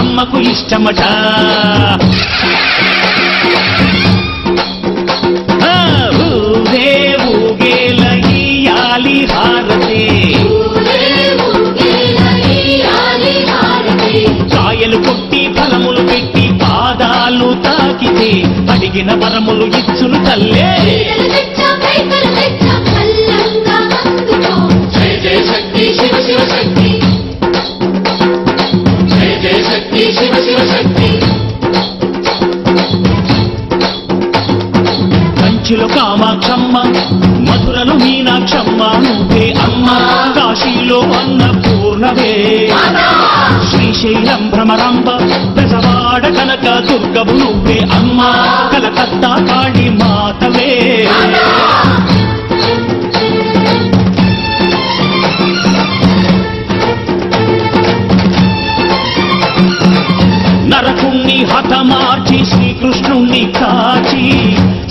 అమ్మకు ఇష్టమట. ఊగే ఊగేల ఇయ్యాలి హారతి, కాయలు కొట్టి ఫలములు పెట్టి పాదాలు తాకితే అడిగిన వరములు ఇచ్చును తల్లే. జయ జయ శక్తి శివ శివ శక్తి, జయ జయ శక్తి శివ శివ శక్తి. కంచిలో కామాక్షమ్మ, మధురలో మీనాక్షమ్మ నువ్వే అమ్మ, కాశీలో అన్నపూర్ణవే, శ్రీశైలం భ్రమరాంబ, పెసవాడ కనక దుర్గవు నువ్వే అమ్మ, కలకత్తా కాళీ మాతవే. నరకుణ్ణి హతమార్చి శ్రీకృష్ణుణ్ణి కాచి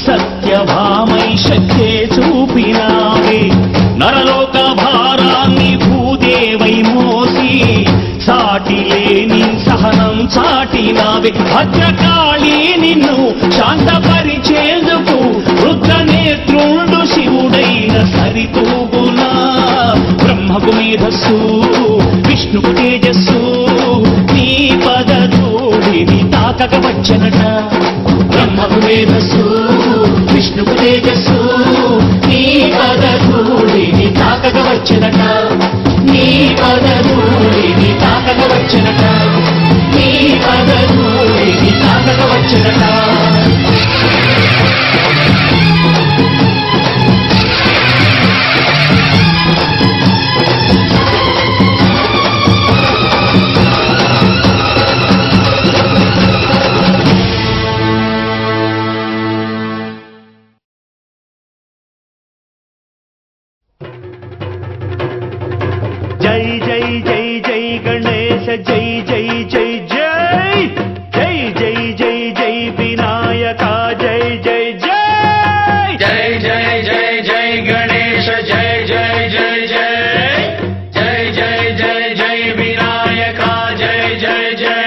సత్యభామై శక్తే చూపినావే, నరలోక భారాన్ని భూదేవై మోసి సాటి లేని సహనం చాటినావే. భద్రకాళి నిన్ను శాంతపరిచేందుకు రుద్రనేత్రుండు శివుడైన సరితూగునా. బ్రహ్మకు మేధస్సు విష్ణుకు తేజస్సు, నీ పదధూళిని తాకక వచ్చనట. బ్రహ్మకు మేధస్సు విష్ణుకు తేజస్సు, నీ పదధూళిని తాకక వచ్చనట. నీ పదధూళిని తాకక వచ్చనట, నీ పదధూళిని తాకక వచ్చనట. జై జై జై జై గణేశ, జై జై జై జై, జై జై జై జై వినాయక, జై జై జై, జై జై జై జై గణేశ, జై జై జై జై, జై జై జై జై వినాయక, జై జై జై.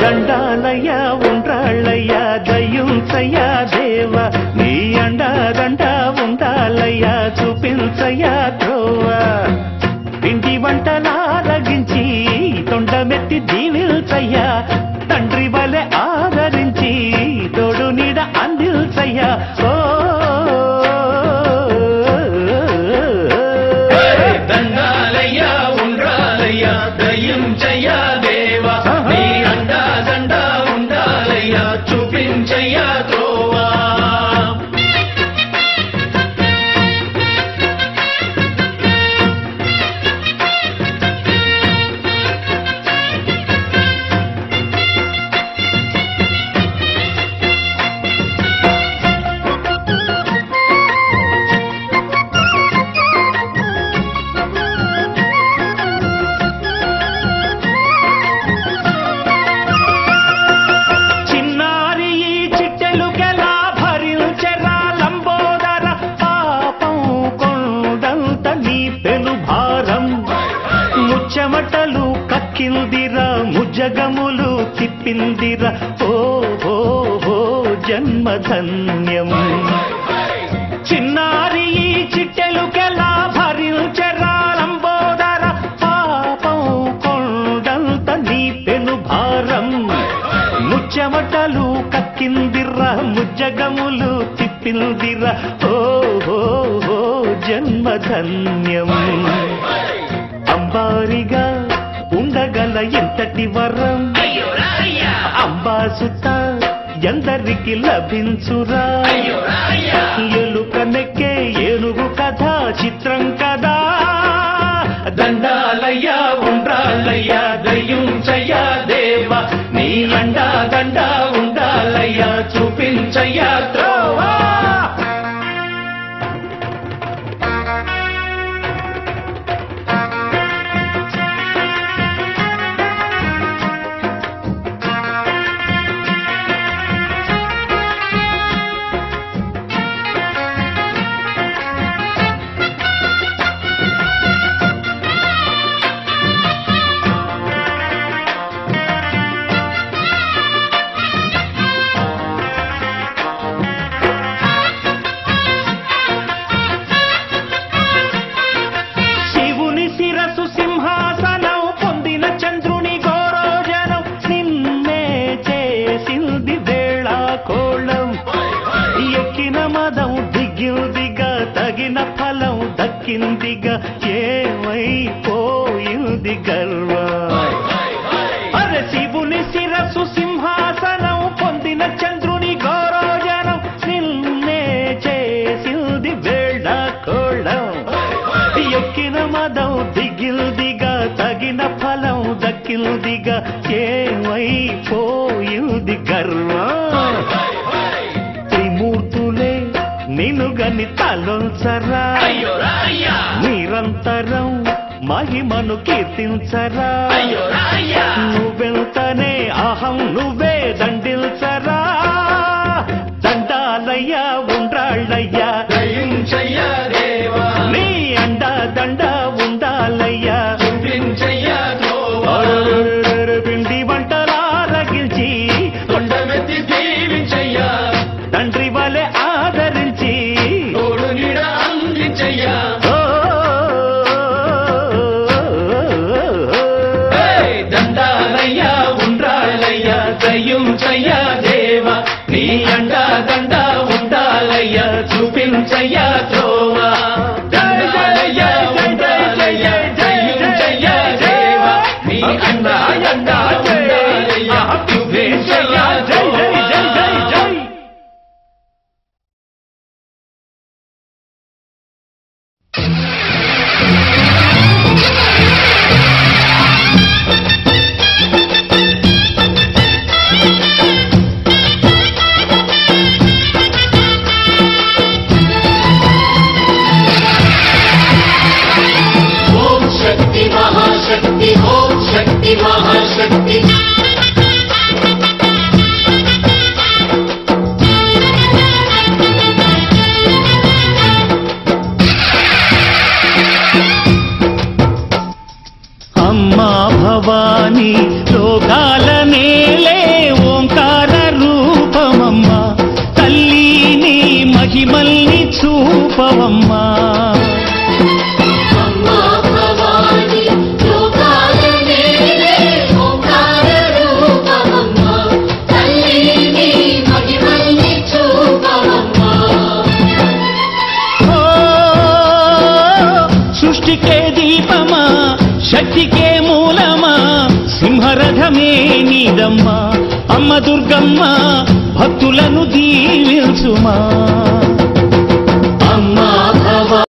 దండాలయ ఉండ్రాళ్ళయ్య దయ్యుంచయ్య దేవ, నీ అండాదండ ఉండాలయ్య చూపించయ్య త్రోవ. పిండి వంటలారగించి తొండమెత్తి దీవిల్చయ్య, తండ్రి వలె ఆదరించి తోడు నీడ అందిల్చయ్య. ఓ దండాలయ్య ఉండ్రాలయ్య దయ్యుంచయ్య దేవ, నీ అండాదండ ఉండాలయ్య చూపించయ్య త్రోవా. చెమటలు కక్కిందిరా, ముజగములు తిప్పిందిరా, ఓ ఓ ఓ జన్మధన్యం. చిన్నారి ఈ చిట్టెలుకెలా భరించెరా లంబోదర, పాపం కొండంత నీ పెను భారం. ముచ్చెమటలు కక్కిందిరా, ముజగములు తిప్పిందిరా, ఓ ఓ ఓ జన్మధన్యం. అంబారిగా ఉండగల ఎంతటి వరం, అంబాసుత ఎందరికి లభించురా. ఎలుకనెక్కే ఏనుగు కథ చిత్రం కదా. దండాలయ్య ఉండ్రాలయ్య దయ్యుంచయ్య దేవ, నీ అండా దండ ఉండాలయ్య చూపించయ్య త్రోవా. దక్కిందిగా ఏమైపోయింది గర్వం అరే శివుని శిరస్సు సింహాసనం పొందిన చంద్రుని గౌరవజనం నిన్నే చేసింది వేళ కోళం ఎక్కిన మదం దిగిల్దిగా తగిన ఫలం దక్కిల్దిగా ఏమైపోయింది గర్వం త్రిమూర్తులే నిన్నుగని తలొంచరా నిరంతరం మహిమను కీర్తించరా నువ్వెంతనే అహం నువ్వే దండిల్చరా దండాలయ్యా ఉండ్రాళ్ళయ్యా నీ అండ దండ ఉండాలయ్యా పిండి వంటలారగించి తండ్రి వలె ఆదరించి దండాలయ్యా ఉండ్రాళ్ళయ్యా దయ్యుంచయ్యా దేవా నీ అండా దండ ఉండాలయ్యా చూపించయ్యా త్రోవా దండాలయ్యా ఉండాలయ్యా దయ్యుంచయ్యా దేవా నీ అండా అండా ఉండాలయ్యా చూపించయ్యా త్రోవా महाशक्ति అమ్మా భవానీ లోకాల నేలే ఓంకార రూపమమ్మా తల్లిని మహిమల్ని చూపవమ్మా సృష్టికే దీపమా శక్తికే మూలమా సింహరథమే నీదమ్మా అమ్మ దుర్గమ్మ భక్తులను దీవించుమా